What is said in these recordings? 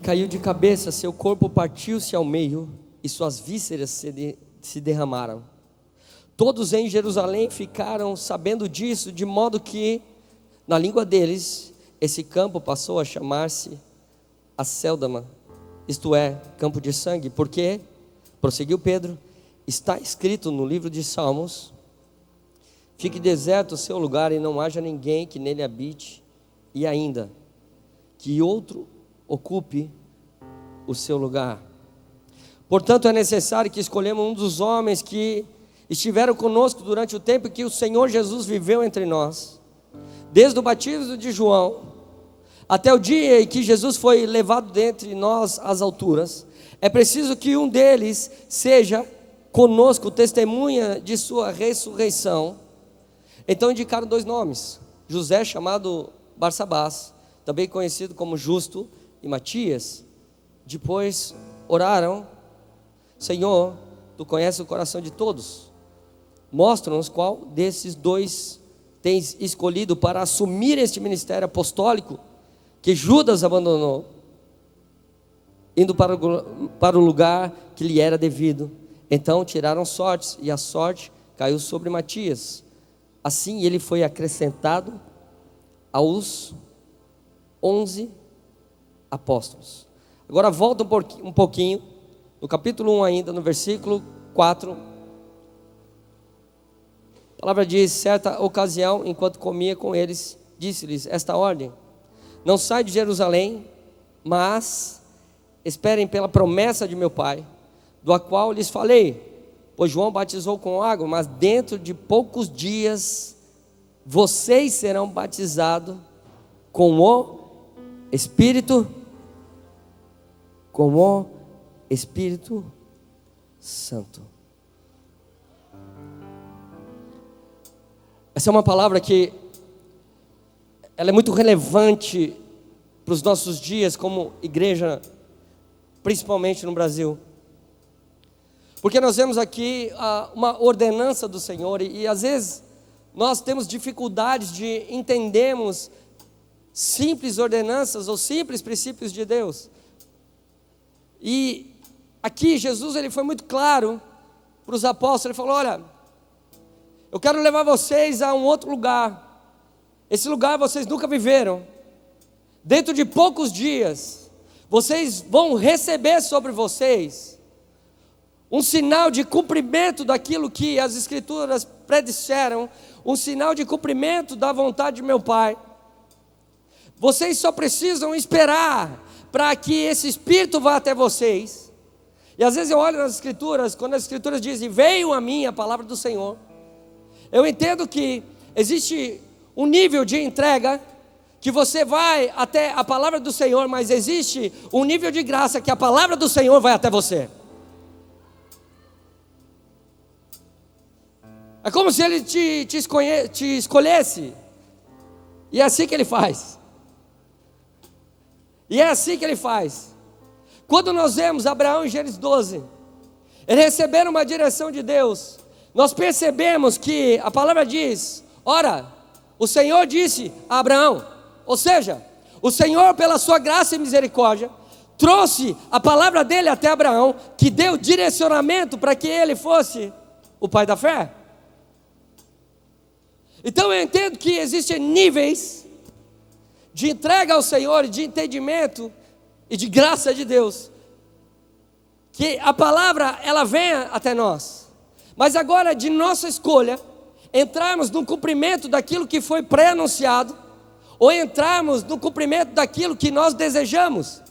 caiu de cabeça, seu corpo partiu-se ao meio e suas vísceras se derramaram. Todos em Jerusalém ficaram sabendo disso, de modo que, na língua deles, esse campo passou a chamar-se Acéldama, isto é, campo de sangue, porque, prosseguiu Pedro, está escrito no livro de Salmos: fique deserto o seu lugar e não haja ninguém que nele habite, e ainda que outro ocupe o seu lugar. Portanto, é necessário que escolhamos um dos homens que estiveram conosco durante o tempo que o Senhor Jesus viveu entre nós, desde o batismo de João até o dia em que Jesus foi levado dentre nós às alturas. É preciso que um deles seja conosco testemunha de sua ressurreição. Então indicaram 2 nomes: José, chamado Barsabás, também conhecido como Justo, e Matias. Depois oraram: Senhor, tu conheces o coração de todos, mostra-nos qual desses 2 tens escolhido para assumir este ministério apostólico que Judas abandonou, indo para o lugar que lhe era devido. Então tiraram sortes, e a sorte caiu sobre Matias. Assim ele foi acrescentado aos 11 apóstolos. Agora volta um pouquinho, no capítulo 1 ainda, no versículo 4. A palavra diz: certa ocasião, enquanto comia com eles, disse-lhes esta ordem: não sai de Jerusalém, mas esperem pela promessa de meu Pai, do qual lhes falei. Pois João batizou com água, mas dentro de poucos dias vocês serão batizados com o Espírito Santo. Essa é uma palavra que ela é muito relevante para os nossos dias como igreja, principalmente no Brasil. Porque nós vemos aqui uma ordenança do Senhor, e às vezes nós temos dificuldades de entendermos simples ordenanças ou simples princípios de Deus. E aqui Jesus ele foi muito claro para os apóstolos. Ele falou: olha, eu quero levar vocês a um outro lugar. Esse lugar vocês nunca viveram. Dentro de poucos dias vocês vão receber sobre vocês um sinal de cumprimento daquilo que as Escrituras predisseram, um sinal de cumprimento da vontade de meu Pai. Vocês só precisam esperar para que esse Espírito vá até vocês. E às vezes eu olho nas Escrituras, quando as Escrituras dizem: veio a mim a palavra do Senhor, eu entendo que existe um nível de entrega que você vai até a palavra do Senhor, mas existe um nível de graça que a palavra do Senhor vai até você. É como se Ele te escolhesse. E é assim que Ele faz. E é assim que Ele faz. Quando nós vemos Abraão em Gênesis 12, eles receberam uma direção de Deus. Nós percebemos que a palavra diz: ora, o Senhor disse a Abraão. Ou seja, o Senhor, pela sua graça e misericórdia, trouxe a palavra dele até Abraão, que deu direcionamento para que ele fosse o pai da fé. Então eu entendo que existem níveis de entrega ao Senhor, de entendimento e de graça de Deus, que a palavra ela venha até nós. Mas agora é de nossa escolha entrarmos no cumprimento daquilo que foi pré-anunciado, ou entrarmos no cumprimento daquilo que nós desejamos.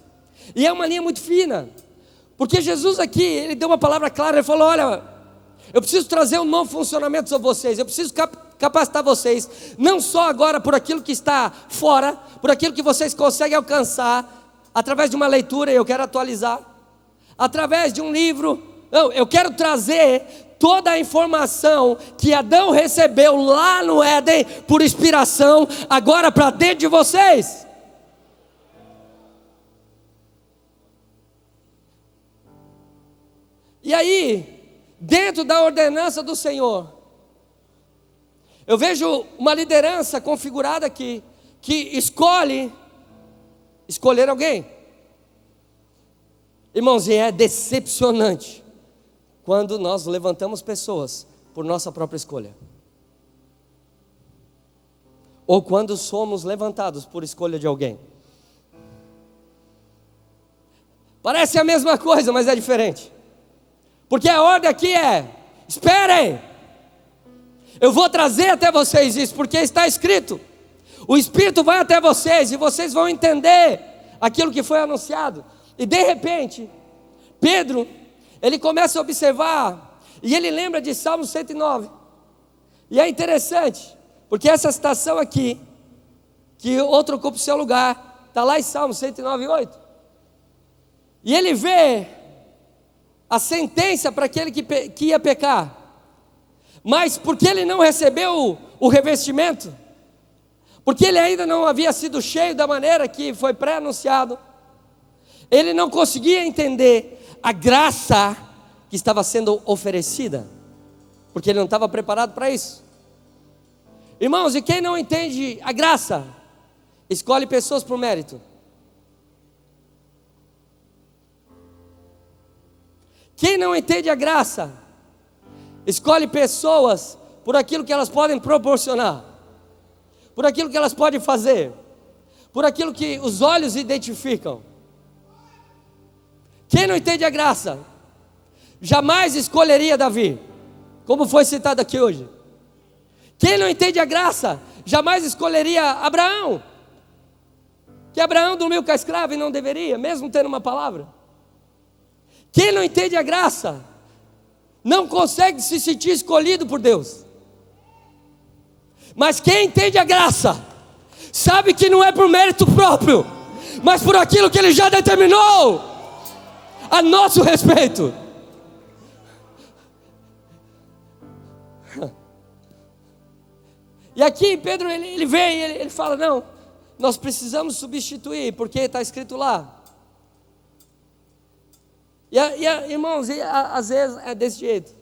E é uma linha muito fina, porque Jesus aqui, Ele deu uma palavra clara. Ele falou: olha, eu preciso trazer um novo funcionamento sobre vocês, eu preciso capacitar vocês, não só agora por aquilo que está fora, por aquilo que vocês conseguem alcançar, através de uma leitura, eu quero atualizar, através de um livro. Não, eu quero trazer toda a informação que Adão recebeu lá no Éden, por inspiração, agora para dentro de vocês. E aí, dentro da ordenança do Senhor, eu vejo uma liderança configurada aqui, que escolher alguém. Irmãos, e é decepcionante quando nós levantamos pessoas por nossa própria escolha, ou quando somos levantados por escolha de alguém. Parece a mesma coisa, mas é diferente, porque a ordem aqui é: esperem, eu vou trazer até vocês isso, porque está escrito, o Espírito vai até vocês, e vocês vão entender aquilo que foi anunciado. E de repente, Pedro, ele começa a observar, e ele lembra de Salmo 109, e é interessante, porque essa citação aqui, que outro ocupa o seu lugar, está lá em Salmo 109:8, e ele vê a sentença para aquele que ia pecar, mas porque ele não recebeu o revestimento, porque ele ainda não havia sido cheio da maneira que foi pré-anunciado, ele não conseguia entender a graça que estava sendo oferecida, porque ele não estava preparado para isso. Irmãos, e quem não entende a graça, escolhe pessoas por mérito. Quem não entende a graça, escolhe pessoas por aquilo que elas podem proporcionar, por aquilo que elas podem fazer, por aquilo que os olhos identificam. Quem não entende a graça, jamais escolheria Davi, como foi citado aqui hoje. Quem não entende a graça, jamais escolheria Abraão, que Abraão dormiu com a escrava e não deveria, mesmo tendo uma palavra. Quem não entende a graça, não consegue se sentir escolhido por Deus. Mas quem entende a graça, sabe que não é por mérito próprio, mas por aquilo que Ele já determinou a nosso respeito. E aqui Pedro, ele vem, ele fala: não, nós precisamos substituir, porque está escrito lá. Irmãos, às vezes é desse jeito,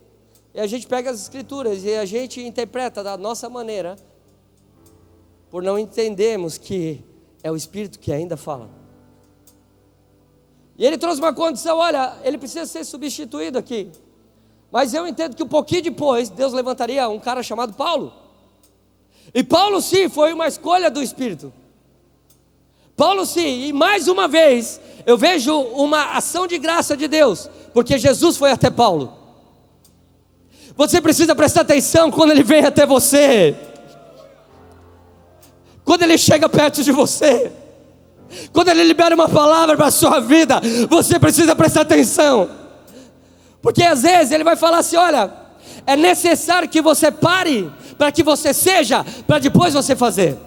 e a gente pega as escrituras e a gente interpreta da nossa maneira, por não entendermos que é o Espírito que ainda fala. E ele trouxe uma condição: olha, ele precisa ser substituído aqui. Mas eu entendo que um pouquinho depois, Deus levantaria um cara chamado Paulo. E Paulo sim, foi uma escolha do Espírito. Paulo sim, e mais uma vez, eu vejo uma ação de graça de Deus, porque Jesus foi até Paulo. Você precisa prestar atenção quando Ele vem até você, quando Ele chega perto de você, quando Ele libera uma palavra para a sua vida, você precisa prestar atenção, porque às vezes Ele vai falar assim: olha, é necessário que você pare, para que você seja, para depois você fazer.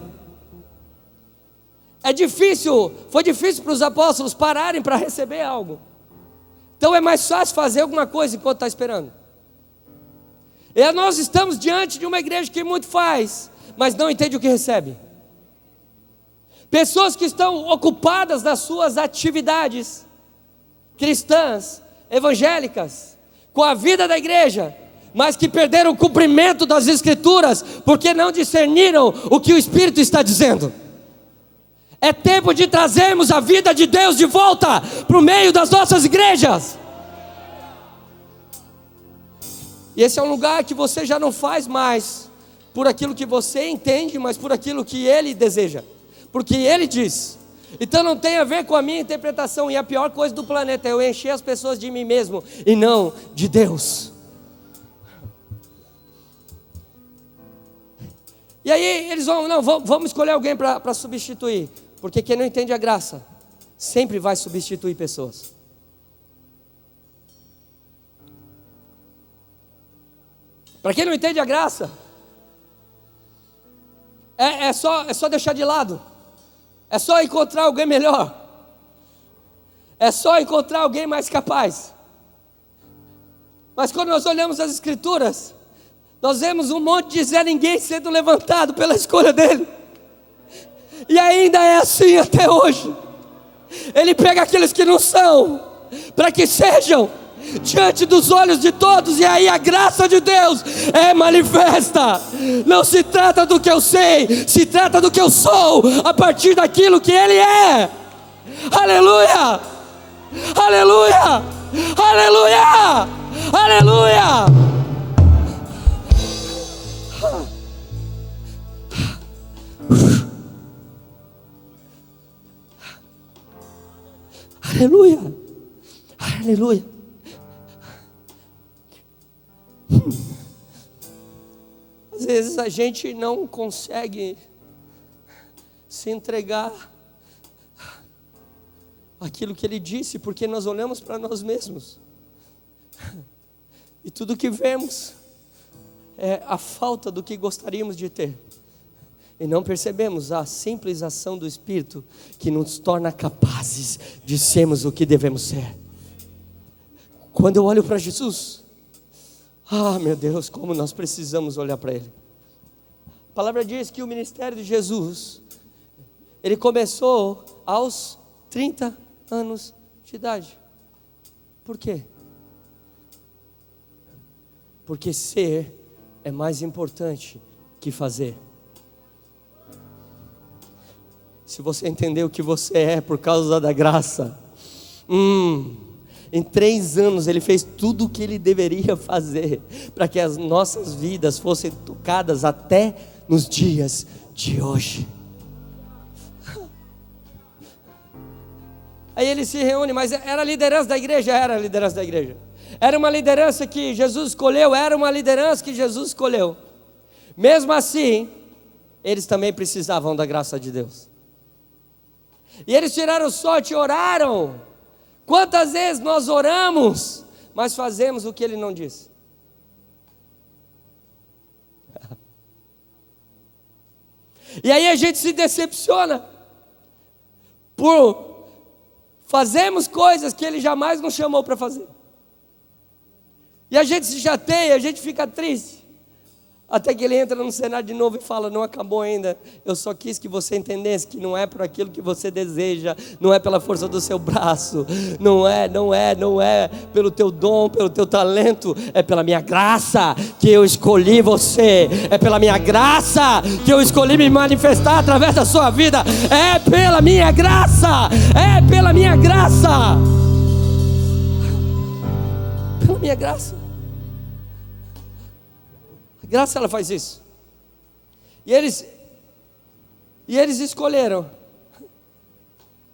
É difícil, foi difícil para os apóstolos pararem para receber algo, então é mais fácil fazer alguma coisa enquanto está esperando. E nós estamos diante de uma igreja que muito faz, mas não entende o que recebe. Pessoas que estão ocupadas nas suas atividades cristãs, evangélicas, com a vida da igreja, mas que perderam o cumprimento das Escrituras, porque não discerniram o que o Espírito está dizendo. É tempo de trazermos a vida de Deus de volta para o meio das nossas igrejas. E esse é um lugar que você já não faz mais por aquilo que você entende, mas por aquilo que Ele deseja, porque Ele diz. Então não tem a ver com a minha interpretação. E a pior coisa do planeta é eu encher as pessoas de mim mesmo e não de Deus. E aí eles vão, não, vamos escolher alguém para substituir, porque quem não entende a graça sempre vai substituir pessoas. Para quem não entende a graça, é só deixar de lado, é só encontrar alguém melhor, é só encontrar alguém mais capaz. Mas quando nós olhamos as Escrituras, nós vemos um monte de Zé Ninguém sendo levantado pela escolha dele, e ainda é assim até hoje. Ele pega aqueles que não são, para que sejam diante dos olhos de todos, e aí a graça de Deus é manifesta. Não se trata do que eu sei, se trata do que eu sou, a partir daquilo que Ele é. Aleluia! Aleluia! Aleluia! Aleluia! Aleluia! Aleluia! Às vezes a gente não consegue se entregar aquilo que Ele disse, porque nós olhamos para nós mesmos e tudo que vemos é a falta do que gostaríamos de ter, e não percebemos a simples ação do Espírito que nos torna capazes de sermos o que devemos ser. Quando eu olho para Jesus, meu Deus, como nós precisamos olhar para Ele. A palavra diz que o ministério de Jesus, ele começou aos 30 anos de idade. Por quê? Porque ser é mais importante que fazer. Se você entender o que você é por causa da graça, em 3 anos Ele fez tudo o que Ele deveria fazer, para que as nossas vidas fossem tocadas até nos dias de hoje. Aí Ele se reúne, mas era a liderança da igreja? Era a liderança da igreja. Era uma liderança que Jesus escolheu? Era uma liderança que Jesus escolheu. Mesmo assim, eles também precisavam da graça de Deus. E eles tiraram sorte e oraram. Quantas vezes nós oramos, mas fazemos o que Ele não disse? E aí a gente se decepciona por fazemos coisas que Ele jamais nos chamou para fazer. E a gente se chateia, a gente fica triste. Até que Ele entra no cenário de novo e fala: não acabou ainda, eu só quis que você entendesse que não é por aquilo que você deseja, não é pela força do seu braço, não é pelo teu dom, pelo teu talento, é pela minha graça que eu escolhi você, é pela minha graça que eu escolhi me manifestar através da sua vida, é pela minha graça, é pela minha graça, pela minha graça. Graça, ela faz isso. E eles escolheram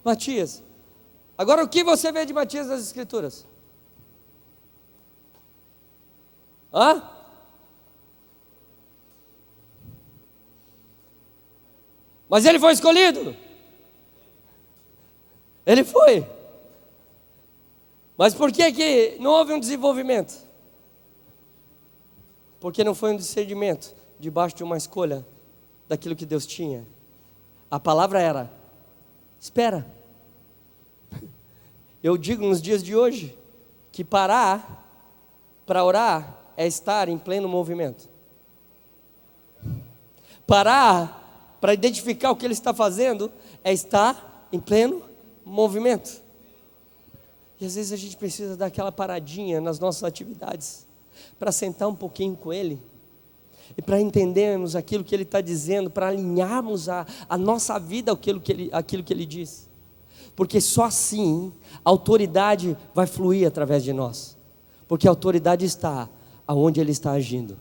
Matias. Agora, o que você vê de Matias nas Escrituras? Mas ele foi escolhido. Ele foi. Mas por que não houve um desenvolvimento? Porque não foi um discernimento debaixo de uma escolha daquilo que Deus tinha. A palavra era: espera. Eu digo nos dias de hoje que parar para orar é estar em pleno movimento. Parar para identificar o que Ele está fazendo é estar em pleno movimento. E às vezes a gente precisa dar aquela paradinha nas nossas atividades, para sentar um pouquinho com Ele, e para entendermos aquilo que Ele está dizendo, para alinharmos a nossa vida àquilo que Ele diz, porque só assim a autoridade vai fluir através de nós, porque a autoridade está aonde Ele está agindo.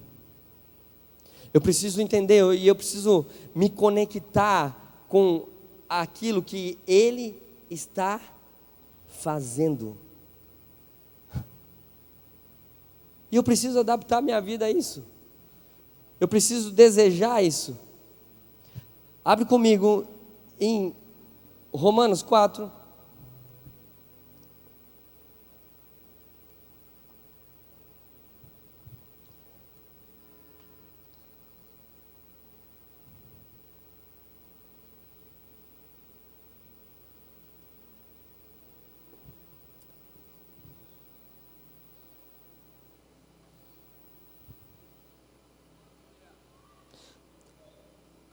Eu preciso entender, e eu preciso me conectar com aquilo que Ele está fazendo. E eu preciso adaptar minha vida a isso. Eu preciso desejar isso. Abre comigo em Romanos 4.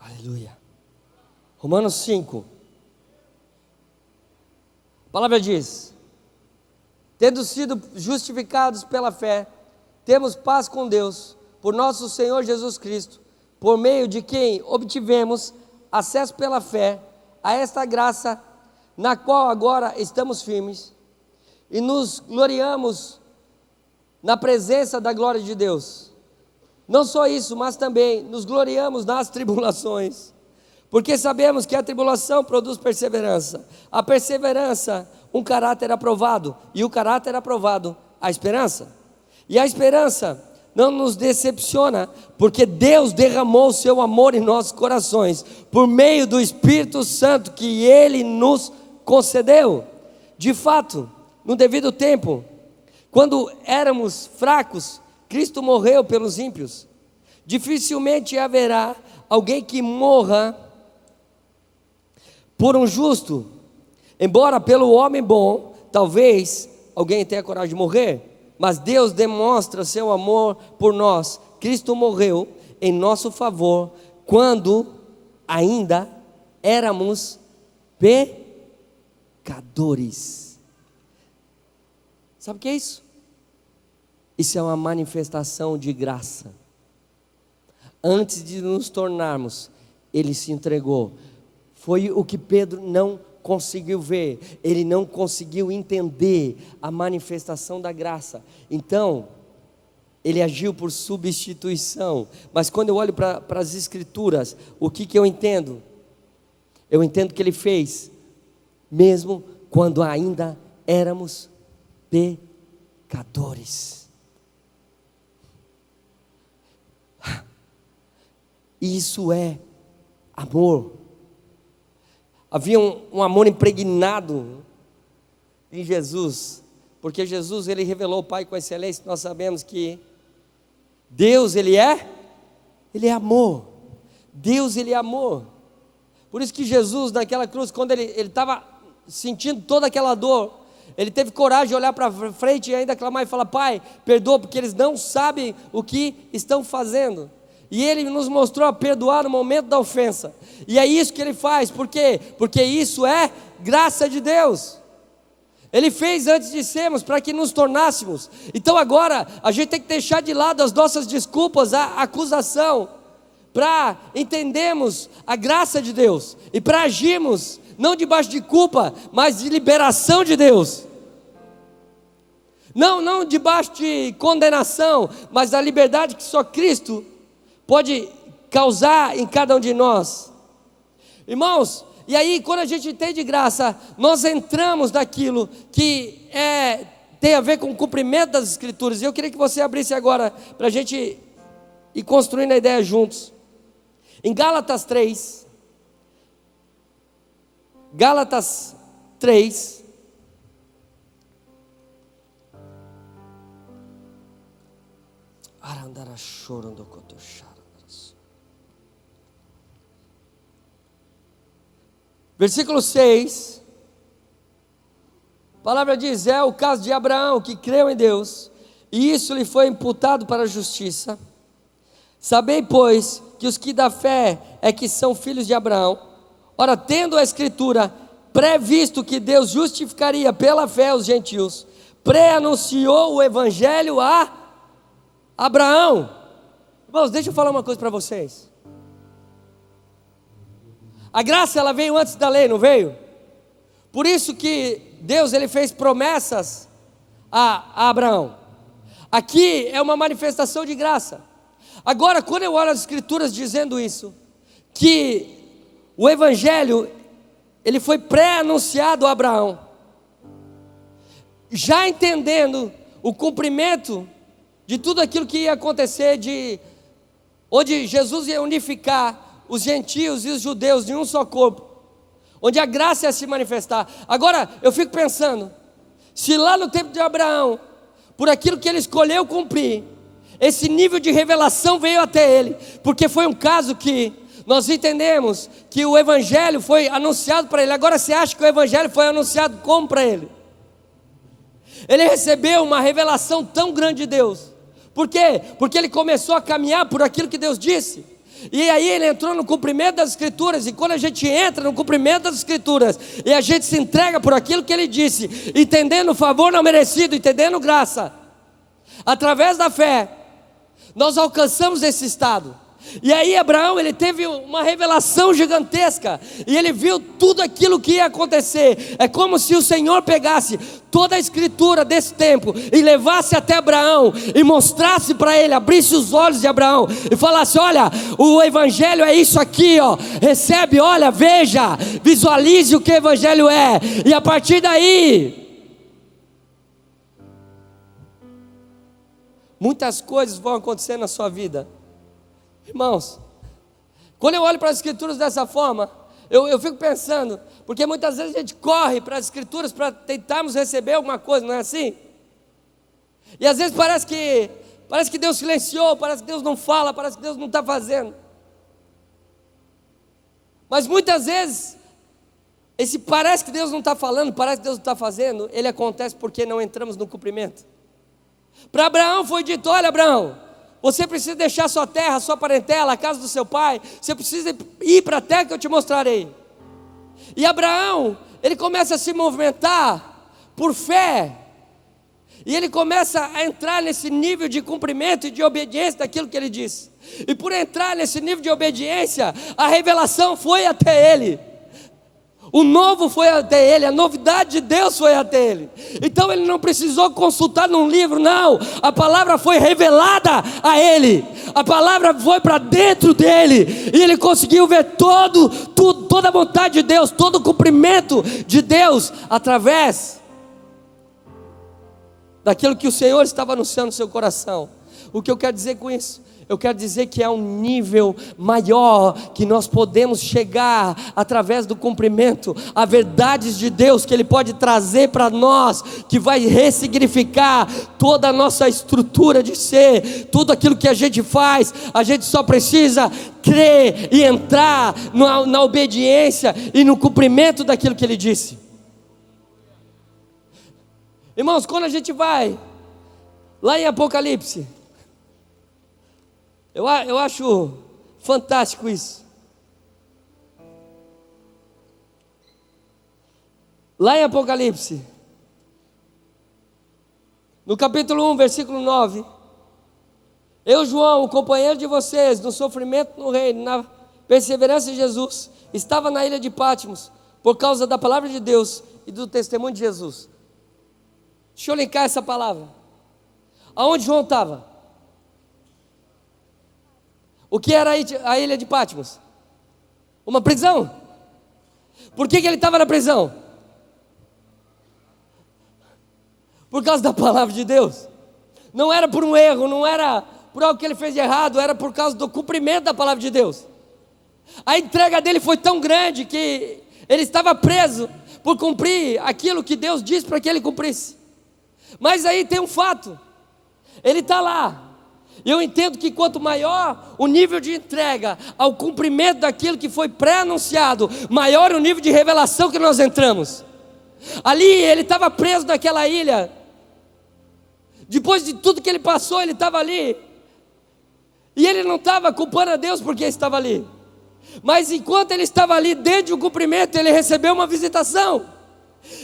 Aleluia. Romanos 5. A palavra diz: tendo sido justificados pela fé, temos paz com Deus, por nosso Senhor Jesus Cristo, por meio de quem obtivemos acesso pela fé a esta graça, na qual agora estamos firmes. e nos gloriamos na presença da glória de Deus. Não só isso, mas também nos gloriamos nas tribulações, porque sabemos que a tribulação produz perseverança, a perseverança, um caráter aprovado, e o caráter aprovado, a esperança. E a esperança não nos decepciona, porque Deus derramou o seu amor em nossos corações, por meio do Espírito Santo que Ele nos concedeu. De fato, no devido tempo, quando éramos fracos, Cristo morreu pelos ímpios. Dificilmente haverá alguém que morra por um justo, embora pelo homem bom, talvez alguém tenha coragem de morrer, mas Deus demonstra seu amor por nós. Cristo morreu em nosso favor, quando ainda éramos pecadores. Sabe o que é isso? Isso é uma manifestação de graça. Antes de nos tornarmos, Ele se entregou. Foi o que Pedro não conseguiu ver, ele não conseguiu entender a manifestação da graça. Então, ele agiu por substituição. Mas quando eu olho para as Escrituras, o que eu entendo? Eu entendo que ele fez, mesmo quando ainda éramos pecadores. Isso é amor. Havia um amor impregnado em Jesus, porque Jesus, ele revelou o Pai com excelência. Nós sabemos que Deus, Ele é amor. Deus, Ele é amor. Por isso que Jesus, naquela cruz, quando ele estava sentindo toda aquela dor, ele teve coragem de olhar para frente e ainda clamar e falar: Pai, perdoa, porque eles não sabem o que estão fazendo. E Ele nos mostrou a perdoar no momento da ofensa. E é isso que Ele faz. Por quê? Porque isso é graça de Deus. Ele fez antes de sermos, para que nos tornássemos. Então agora a gente tem que deixar de lado as nossas desculpas, a acusação, para entendermos a graça de Deus e para agirmos não debaixo de culpa, mas de liberação de Deus. Não debaixo de condenação, mas da liberdade que só Cristo pode causar em cada um de nós. Irmãos, e aí quando a gente entende graça, nós entramos naquilo que tem a ver com o cumprimento das Escrituras. E eu queria que você abrisse agora, para a gente ir construindo a ideia juntos. Em Gálatas 3, versículo 6, a palavra diz: é o caso de Abraão, que creu em Deus, e isso lhe foi imputado para a justiça. Sabei, pois, que os que da fé é que são filhos de Abraão. Ora, tendo a Escritura previsto que Deus justificaria pela fé os gentios, pré-anunciou o Evangelho a Abraão. Irmãos, deixa eu falar uma coisa para vocês. A graça, ela veio antes da lei, não veio? Por isso que Deus, ele fez promessas a Abraão. Aqui é uma manifestação de graça. Agora, quando eu olho as Escrituras dizendo isso, que o Evangelho, ele foi pré-anunciado a Abraão, já entendendo o cumprimento de tudo aquilo que ia acontecer, onde Jesus ia unificar os gentios e os judeus em um só corpo, onde a graça ia se manifestar. Agora eu fico pensando, se lá no tempo de Abraão, por aquilo que ele escolheu cumprir, esse nível de revelação veio até ele, porque foi um caso que nós entendemos que o Evangelho foi anunciado para ele. Agora você acha que o Evangelho foi anunciado como para ele? Ele recebeu uma revelação tão grande de Deus. Por quê? Porque ele começou a caminhar por aquilo que Deus disse. E aí ele entrou no cumprimento das Escrituras. E quando a gente entra no cumprimento das Escrituras, e a gente se entrega por aquilo que ele disse, entendendo o favor não merecido, entendendo graça, através da fé, nós alcançamos esse estado. E aí Abraão, ele teve uma revelação gigantesca, e ele viu tudo aquilo que ia acontecer. É como se o Senhor pegasse toda a escritura desse tempo e levasse até Abraão e mostrasse para ele, abrisse os olhos de Abraão e falasse: olha, o evangelho é isso aqui, ó. Recebe, olha, veja, visualize o que o evangelho é. E a partir daí, muitas coisas vão acontecer na sua vida. Irmãos, quando eu olho para as escrituras dessa forma, eu fico pensando, porque muitas vezes a gente corre para as escrituras para tentarmos receber alguma coisa, não é assim? E às vezes parece que Deus silenciou, parece que Deus não fala, parece que Deus não está fazendo. Mas muitas vezes, esse parece que Deus não está falando, parece que Deus não está fazendo, ele acontece porque não entramos no cumprimento. Para Abraão foi dito: olha, Abraão, você precisa deixar sua terra, sua parentela, a casa do seu pai, você precisa ir para a terra que eu te mostrarei. E Abraão, ele começa a se movimentar por fé, e ele começa a entrar nesse nível de cumprimento e de obediência daquilo que ele disse. E por entrar nesse nível de obediência, a revelação foi até ele. O novo foi até ele, a novidade de Deus foi até ele. Então ele não precisou consultar num livro, não. A palavra foi revelada a ele. A palavra foi para dentro dele. E ele conseguiu ver toda a vontade de Deus, todo o cumprimento de Deus, através daquilo que o Senhor estava anunciando no seu coração. O que eu quero dizer com isso? Eu quero dizer que é um nível maior que nós podemos chegar através do cumprimento, a verdades de Deus que Ele pode trazer para nós, que vai ressignificar toda a nossa estrutura de ser, tudo aquilo que a gente faz. A gente só precisa crer e entrar na obediência e no cumprimento daquilo que Ele disse. Irmãos, quando a gente vai lá em Apocalipse, eu acho fantástico isso. Lá em Apocalipse, no capítulo 1, versículo 9: eu, João, o companheiro de vocês, no sofrimento no reino, na perseverança de Jesus, estava na ilha de Patmos, por causa da palavra de Deus e do testemunho de Jesus. Deixa eu linkar essa palavra. Aonde João estava? O que era a ilha de Patmos? Uma prisão. Por que ele estava na prisão? Por causa da palavra de Deus. Não era por um erro, não era por algo que ele fez de errado, era por causa do cumprimento da palavra de Deus. A entrega dele foi tão grande que ele estava preso por cumprir aquilo que Deus disse para que ele cumprisse. Mas aí tem um fato: ele está lá. E eu entendo que quanto maior o nível de entrega ao cumprimento daquilo que foi pré-anunciado, maior o nível de revelação que nós entramos. Ali ele estava preso naquela ilha. Depois de tudo que ele passou, ele estava ali. E ele não estava culpando a Deus porque estava ali. Mas enquanto ele estava ali, dentro do cumprimento, ele recebeu uma visitação.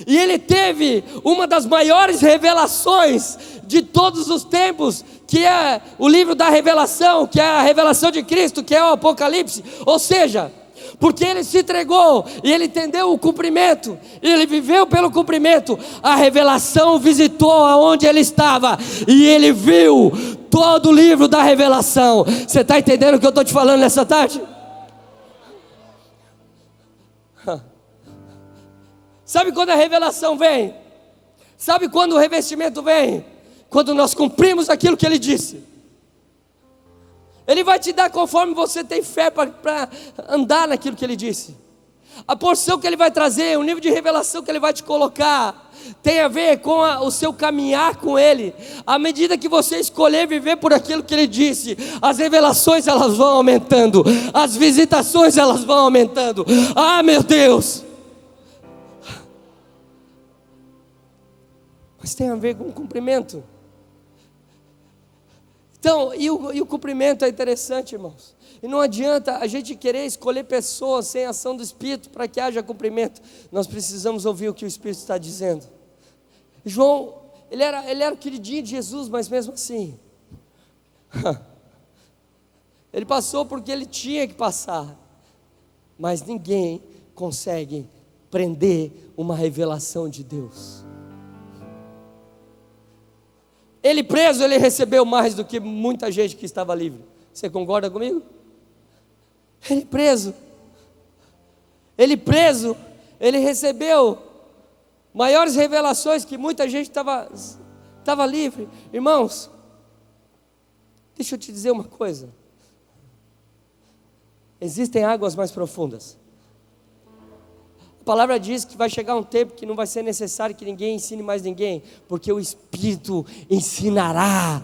E ele teve uma das maiores revelações de todos os tempos, que é o livro da revelação, que é a revelação de Cristo, que é o Apocalipse. Ou seja, porque ele se entregou e ele entendeu o cumprimento, ele viveu pelo cumprimento, a revelação visitou aonde ele estava e ele viu todo o livro da revelação. Você está entendendo o que eu estou te falando nessa tarde? Sabe quando a revelação vem? Sabe quando o revestimento vem? Quando nós cumprimos aquilo que Ele disse. Ele vai te dar conforme você tem fé para andar naquilo que Ele disse. A porção que Ele vai trazer, o nível de revelação que Ele vai te colocar, tem a ver com o seu caminhar com Ele. À medida que você escolher viver por aquilo que Ele disse, as revelações elas vão aumentando, as visitações elas vão aumentando. Ah, meu Deus! Mas tem a ver com o cumprimento. Então, e o cumprimento é interessante, irmãos. E não adianta a gente querer escolher pessoas sem ação do Espírito para que haja cumprimento. Nós precisamos ouvir o que o Espírito está dizendo. João, ele era o queridinho de Jesus, mas mesmo assim, Ele passou porque ele tinha que passar. Mas ninguém consegue prender uma revelação de Deus. Ele preso, ele recebeu mais do que muita gente que estava livre. Você concorda comigo? Ele preso, ele recebeu maiores revelações que muita gente estava livre. Irmãos, deixa eu te dizer uma coisa. Existem águas mais profundas. A palavra diz que vai chegar um tempo que não vai ser necessário que ninguém ensine mais ninguém, porque o Espírito ensinará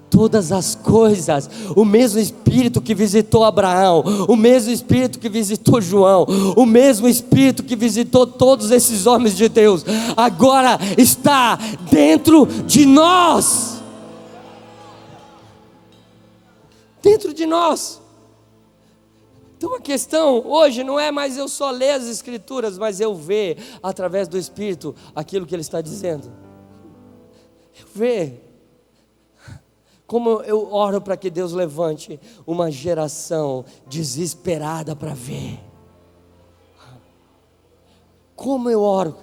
todas as coisas. O mesmo Espírito que visitou Abraão, o mesmo Espírito que visitou João, o mesmo Espírito que visitou todos esses homens de Deus, agora está dentro de nós. Dentro de nós. Então a questão hoje não é mais eu só ler as Escrituras, mas eu ver através do Espírito aquilo que Ele está dizendo. Eu ver. Como eu oro para que Deus levante uma geração desesperada para ver. Como eu oro,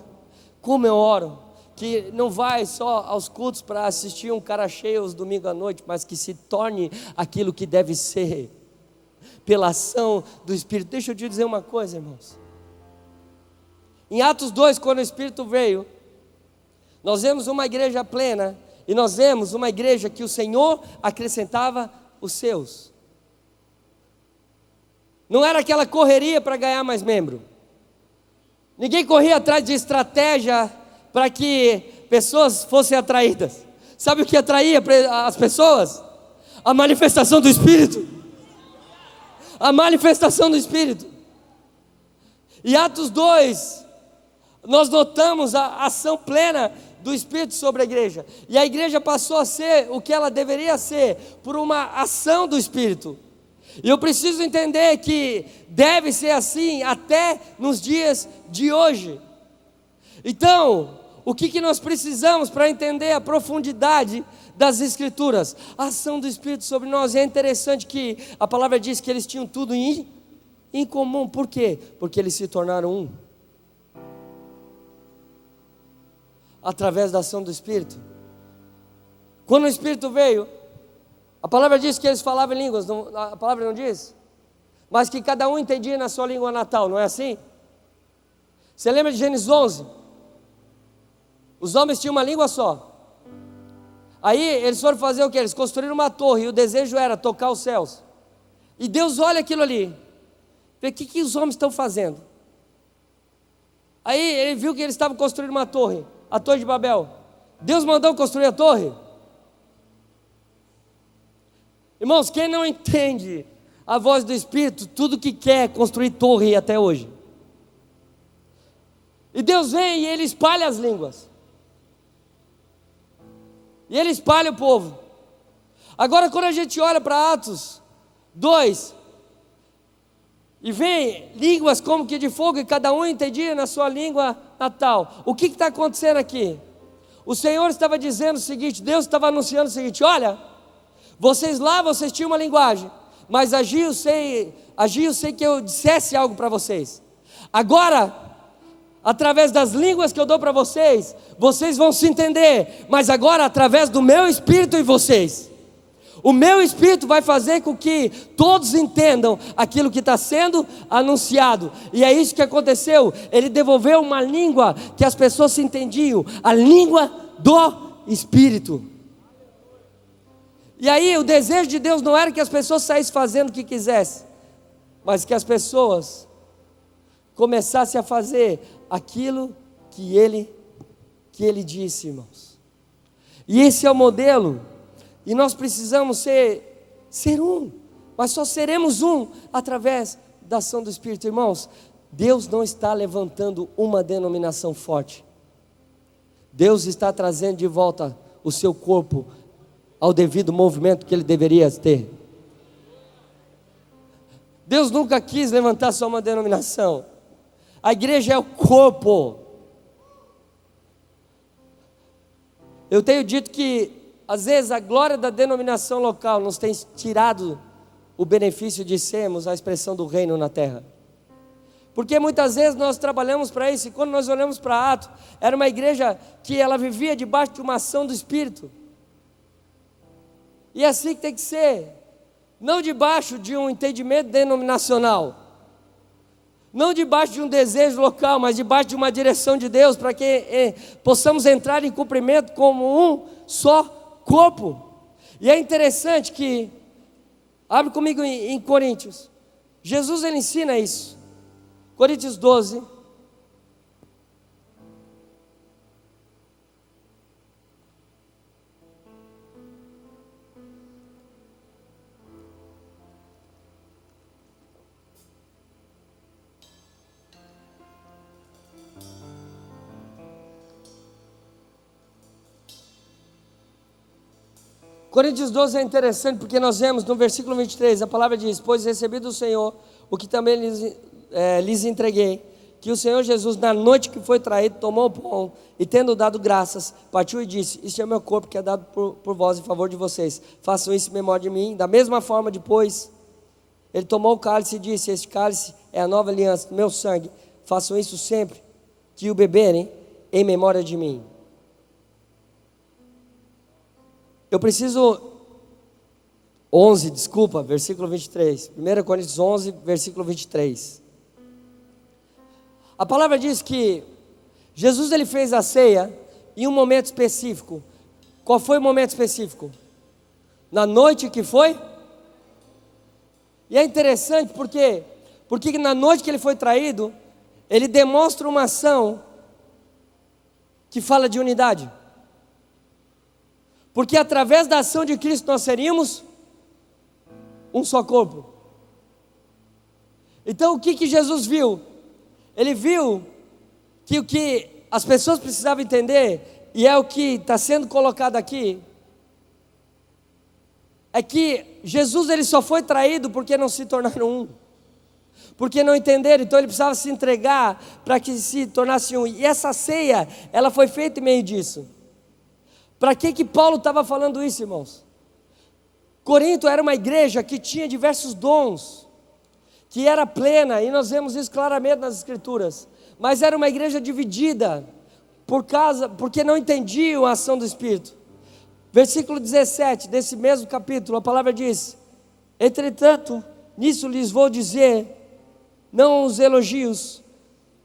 que não vai só aos cultos para assistir um cara cheio aos domingos à noite, mas que se torne aquilo que deve ser, pela ação do Espírito. Deixa eu te dizer uma coisa, irmãos. Em Atos 2, quando o Espírito veio, nós vemos uma igreja plena, e nós vemos uma igreja que o Senhor acrescentava os seus. Não era aquela correria para ganhar mais membro. Ninguém corria atrás de estratégia para que pessoas fossem atraídas. Sabe o que atraía as pessoas? A manifestação do Espírito. A manifestação do Espírito. Em Atos 2, nós notamos a ação plena do Espírito sobre a igreja, e a igreja passou a ser o que ela deveria ser, por uma ação do Espírito. E eu preciso entender que deve ser assim até nos dias de hoje. Então, o que nós precisamos para entender a profundidade das Escrituras? A ação do Espírito sobre nós. E é interessante que a palavra diz que eles tinham tudo em comum. Por quê? Porque eles se tornaram um. Através da ação do Espírito. Quando o Espírito veio, a palavra diz que eles falavam em línguas, a palavra não diz? Mas que cada um entendia na sua língua natal, não é assim? Você lembra de Gênesis 11? Os homens tinham uma língua só. Aí eles foram fazer o que? Eles construíram uma torre, e o desejo era tocar os céus. E Deus olha aquilo ali, vê o que os homens estão fazendo. Aí ele viu que eles estavam construindo uma torre, a Torre de Babel. Deus mandou construir a torre. Irmãos, quem não entende a voz do Espírito, tudo que quer construir torre até hoje. E Deus vem e Ele espalha as línguas. E Ele espalha o povo. Agora quando a gente olha para Atos 2, e vem línguas como que de fogo, e cada um entendia na sua língua natal. O que está acontecendo aqui? O Senhor estava dizendo o seguinte, Deus estava anunciando o seguinte: olha, vocês tinham uma linguagem, mas agiam sem que eu dissesse algo para vocês. Agora, através das línguas que eu dou para vocês, vocês vão se entender, mas agora através do meu Espírito em vocês. O meu Espírito vai fazer com que todos entendam aquilo que está sendo anunciado. E é isso que aconteceu. Ele devolveu uma língua que as pessoas se entendiam, a língua do Espírito. E aí o desejo de Deus não era que as pessoas saíssem fazendo o que quisessem, mas que as pessoas começassem a fazer aquilo que Ele disse, irmãos. E esse é o modelo. E nós precisamos ser um, mas só seremos um através da ação do Espírito. Irmãos, Deus não está levantando uma denominação forte. Deus está trazendo de volta o seu corpo ao devido movimento que ele deveria ter. Deus nunca quis levantar só uma denominação. A igreja é o corpo. Eu tenho dito que às vezes a glória da denominação local nos tem tirado o benefício de sermos a expressão do reino na terra. Porque muitas vezes nós trabalhamos para isso, e quando nós olhamos para Atos, era uma igreja que ela vivia debaixo de uma ação do Espírito. E é assim que tem que ser, não debaixo de um entendimento denominacional, não debaixo de um desejo local, mas debaixo de uma direção de Deus, para que possamos entrar em cumprimento como um só corpo. E é interessante que, abre comigo em Coríntios, Jesus ele ensina isso, Coríntios 12, Coríntios 12 é interessante porque nós vemos no versículo 23, a palavra diz: pois recebi do Senhor o que também lhes entreguei, que o Senhor Jesus na noite que foi traído tomou o pão e tendo dado graças, partiu e disse: este é o meu corpo que é dado por vós em favor de vocês, façam isso em memória de mim. Da mesma forma depois, ele tomou o cálice e disse: este cálice é a nova aliança do meu sangue, façam isso sempre que o beberem em memória de mim. Eu preciso, versículo 23, 1 Coríntios 11, versículo 23. A palavra diz que Jesus ele fez a ceia em um momento específico. Qual foi o momento específico? Na noite que foi? E é interessante porque na noite que ele foi traído, ele demonstra uma ação que fala de unidade. Porque através da ação de Cristo nós seríamos um só corpo. Então o que Jesus viu? Ele viu que o que as pessoas precisavam entender, e é o que está sendo colocado aqui, é que Jesus ele só foi traído porque não se tornaram um, porque não entenderam, então ele precisava se entregar para que se tornasse um. E essa ceia, ela foi feita em meio disso. Para que Paulo estava falando isso, irmãos? Corinto era uma igreja que tinha diversos dons, que era plena, e nós vemos isso claramente nas escrituras, mas era uma igreja dividida, porque não entendiam a ação do Espírito. Versículo 17 desse mesmo capítulo, a palavra diz: entretanto, nisso lhes vou dizer, não os elogios,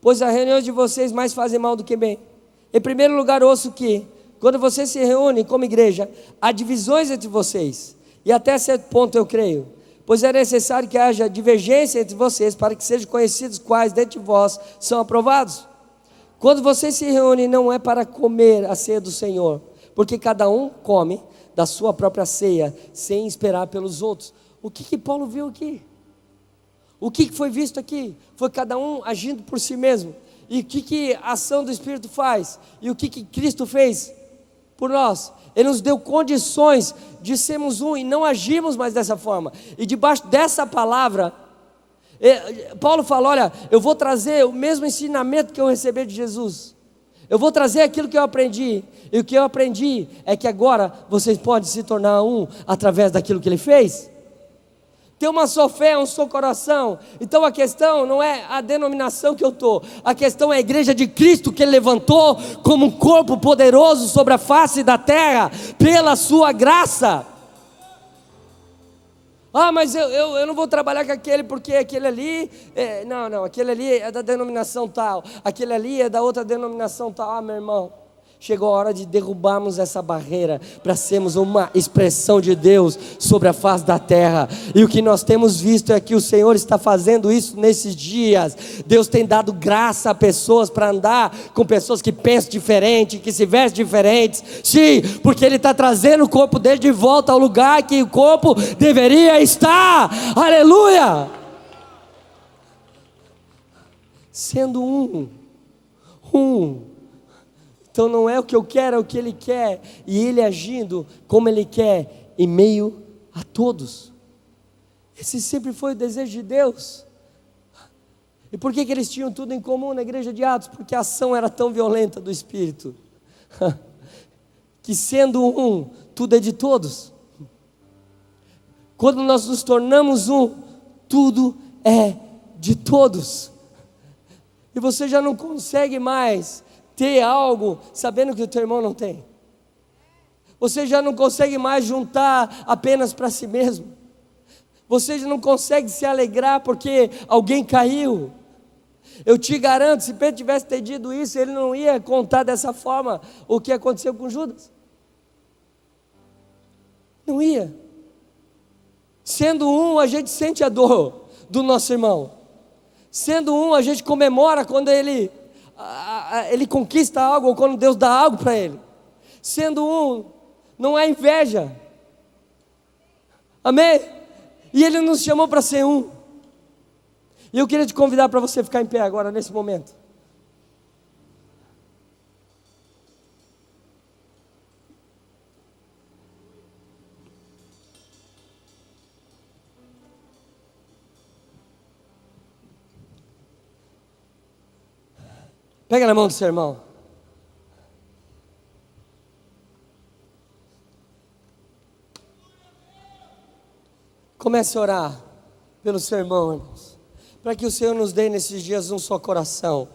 pois as reuniões de vocês mais fazem mal do que bem. Em primeiro lugar, ouço que quando vocês se reúnem como igreja, há divisões entre vocês, e até certo ponto eu creio, pois é necessário que haja divergência entre vocês, para que sejam conhecidos quais dentre vós são aprovados. Quando vocês se reúnem, não é para comer a ceia do Senhor, porque cada um come da sua própria ceia, sem esperar pelos outros. O que Paulo viu aqui? O que foi visto aqui? Foi cada um agindo por si mesmo. E o que a ação do Espírito faz? E o que Cristo fez por nós? Ele nos deu condições de sermos um e não agirmos mais dessa forma. E debaixo dessa palavra, Paulo fala: olha, eu vou trazer o mesmo ensinamento que eu recebi de Jesus, eu vou trazer aquilo que eu aprendi, e o que eu aprendi é que agora vocês podem se tornar um através daquilo que Ele fez. Ter uma só fé, um só coração. Então a questão não é a denominação que eu estou, a questão é a igreja de Cristo que Ele levantou como um corpo poderoso sobre a face da terra, pela sua graça. Ah, mas eu não vou trabalhar com aquele, porque aquele ali, não, aquele ali é da denominação tal, aquele ali é da outra denominação tal. Ah, meu irmão, chegou a hora de derrubarmos essa barreira, para sermos uma expressão de Deus sobre a face da terra. E o que nós temos visto é que o Senhor está fazendo isso nesses dias. Deus tem dado graça a pessoas para andar com pessoas que pensam diferente, que se vestem diferentes. Sim, porque Ele está trazendo o corpo dele de volta ao lugar que o corpo deveria estar. Aleluia! Sendo um. Então não é o que eu quero, é o que Ele quer, e Ele agindo como Ele quer, em meio a todos. Esse sempre foi o desejo de Deus. E por que eles tinham tudo em comum na igreja de Atos? Porque a ação era tão violenta do Espírito, que sendo um, tudo é de todos. Quando nós nos tornamos um, tudo é de todos. E você já não consegue mais ter algo sabendo que o teu irmão não tem. Você já não consegue mais juntar apenas para si mesmo. Você já não consegue se alegrar porque alguém caiu. Eu te garanto, se Pedro tivesse entendido isso, ele não ia contar dessa forma o que aconteceu com Judas. Não ia. Sendo um, a gente sente a dor do nosso irmão. Sendo um, a gente comemora quando ele conquista algo, ou quando Deus dá algo para ele. Sendo um, não é inveja. Amém? E Ele nos chamou para ser um. E eu queria te convidar para você ficar em pé agora, nesse momento. Pega na mão do seu irmão. Comece a orar pelo seu irmão, irmãos. Para que o Senhor nos dê nesses dias um só coração,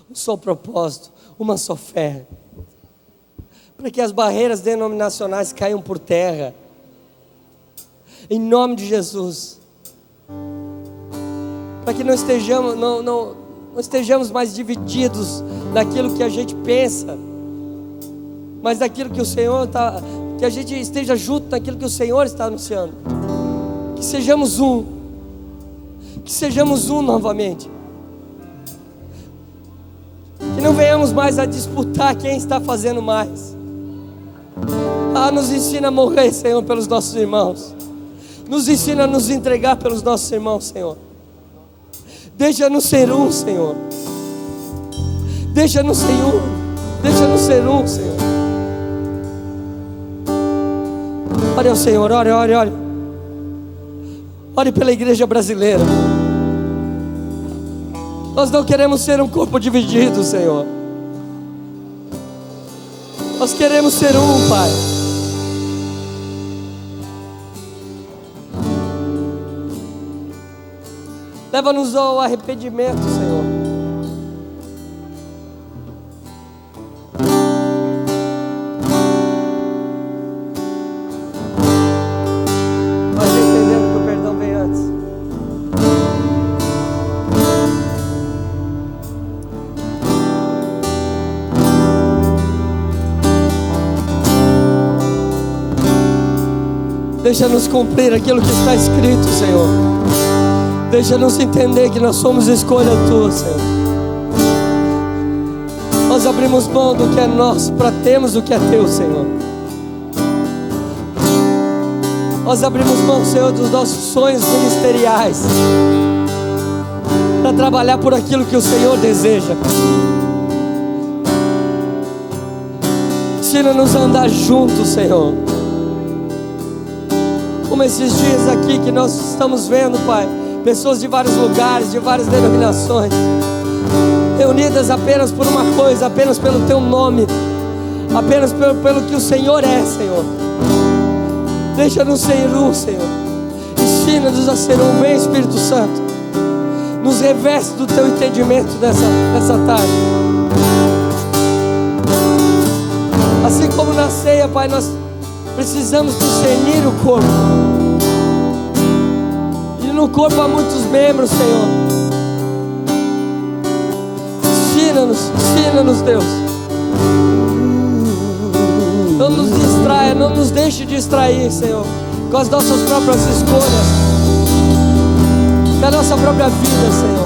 um só propósito, uma só fé. Para que as barreiras denominacionais caiam por terra. Em nome de Jesus. Para que não estejamos mais divididos naquilo que a gente pensa, mas naquilo que o Senhor está, que a gente esteja junto naquilo que o Senhor está anunciando. Que sejamos um novamente. Que não venhamos mais a disputar quem está fazendo mais. Nos ensina a morrer, Senhor, pelos nossos irmãos. Nos ensina a nos entregar pelos nossos irmãos, Senhor. Deixa-nos ser um, Senhor. Deixa-nos ser um. Deixa-nos ser um, Senhor. Ore ao Senhor, ore. Ore pela igreja brasileira. Nós não queremos ser um corpo dividido, Senhor. Nós queremos ser um, Pai. Leva-nos ao arrependimento, Senhor. Mas entendendo que o perdão vem antes. Deixa-nos cumprir aquilo que está escrito, Senhor. Deixa-nos entender que nós somos escolha tua, Senhor. Nós abrimos mão do que é nosso para termos o que é teu, Senhor. Nós abrimos mão, Senhor, dos nossos sonhos ministeriais para trabalhar por aquilo que o Senhor deseja. Ensina-nos a andar juntos, Senhor. Como esses dias aqui que nós estamos vendo, Pai, pessoas de vários lugares, de várias denominações, reunidas apenas por uma coisa, apenas pelo Teu nome, apenas pelo que o Senhor é, Senhor. Deixa-nos ser um, Senhor. Ensina-nos a ser um. Vem, Espírito Santo, nos reveste do Teu entendimento nessa tarde. Assim como na ceia, Pai, nós precisamos discernir o corpo. E no corpo há muitos membros, Senhor. Ensina-nos, Deus. Não nos distraia, não nos deixe distrair, Senhor, com as nossas próprias escolhas, com a nossa própria vida, Senhor.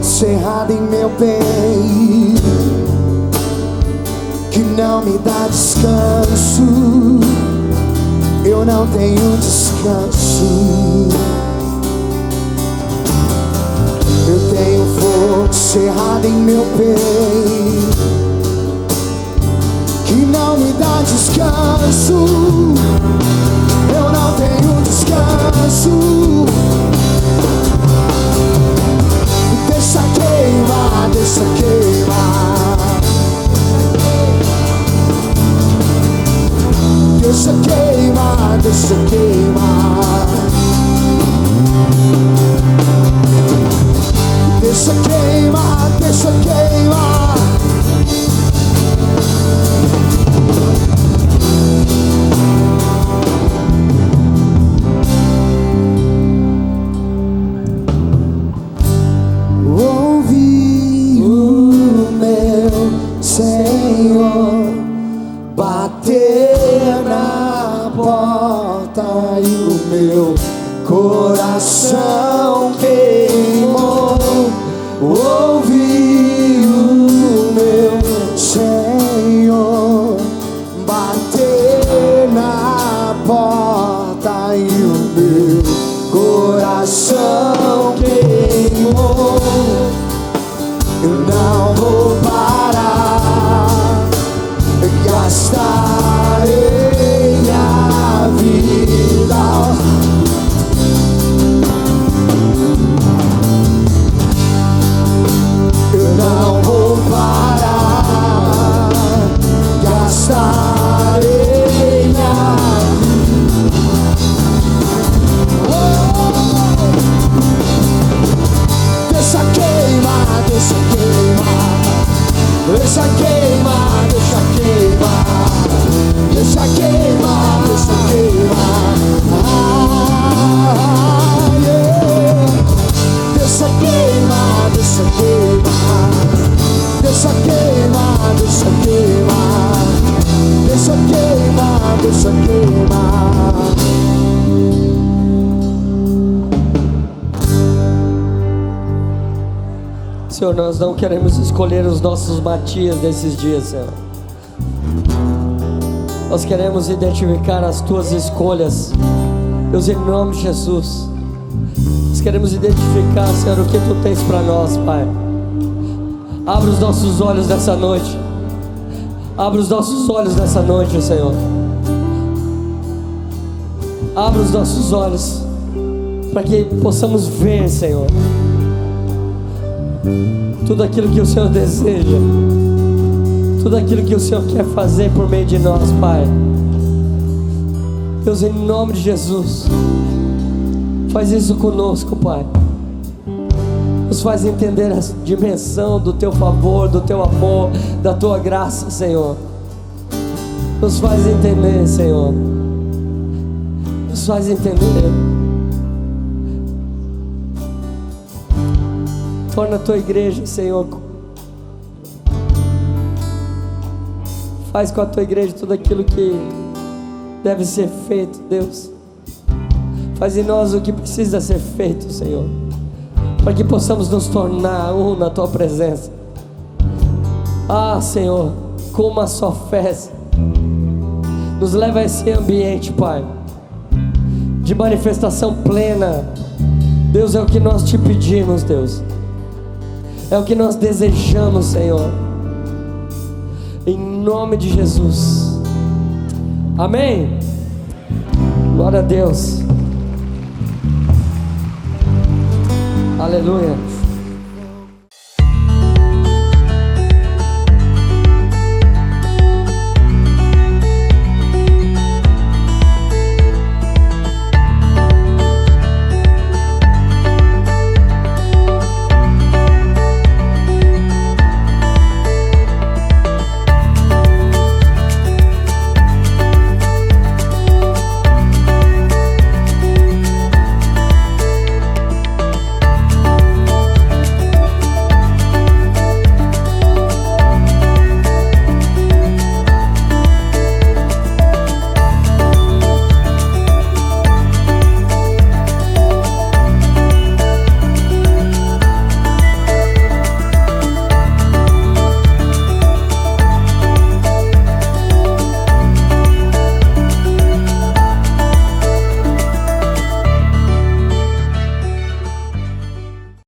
Cerrado em meu peito, não me dá descanso. Eu não tenho descanso. Eu tenho fogo cerrado em meu peito que não me dá descanso. Eu não tenho descanso. Deixa queimar, deixa queimar. Deixa queimar, deixa queimar. Deixa queimar, deixa queimar. Ouvi o meu Senhor bater na porta e o meu coração queimou. Ouvi o meu Senhor bater na porta e o meu coração queimou. Eu não vou parar, gastarei a vida. Eu não vou parar, gastarei a Deixa queimar, deixa queimar. Deixa queimar, deixa queimar. Deixa queimar, deixa queimar. Yeah. Deixa queimar, deixa queimar. Deixa queimar, deixa queimar. Deixa queimar, deixa queimar. Senhor, nós não queremos escolher os nossos Matias desses dias, Senhor. Nós queremos identificar as Tuas escolhas, Deus, em nome de Jesus. Nós queremos identificar, Senhor, o que Tu tens para nós, Pai. Abre os nossos olhos nessa noite. Abre os nossos olhos nessa noite, Senhor. Abre os nossos olhos para que possamos ver, Senhor, tudo aquilo que o Senhor deseja, tudo aquilo que o Senhor quer fazer por meio de nós, Pai. Deus, em nome de Jesus, faz isso conosco, Pai. Nos faz entender a dimensão do Teu favor, do Teu amor, da Tua graça, Senhor. Nos faz entender, Senhor. Nos faz entender. Torna a Tua igreja, Senhor. Faz com a Tua igreja tudo aquilo que deve ser feito, Deus. Faz em nós o que precisa ser feito, Senhor, para que possamos nos tornar um na Tua presença. Ah, Senhor, com uma só fé, nos leva a esse ambiente, Pai, de manifestação plena. Deus, é o que nós Te pedimos, Deus. É o que nós desejamos, Senhor. Em nome de Jesus. Amém. Glória a Deus. Aleluia.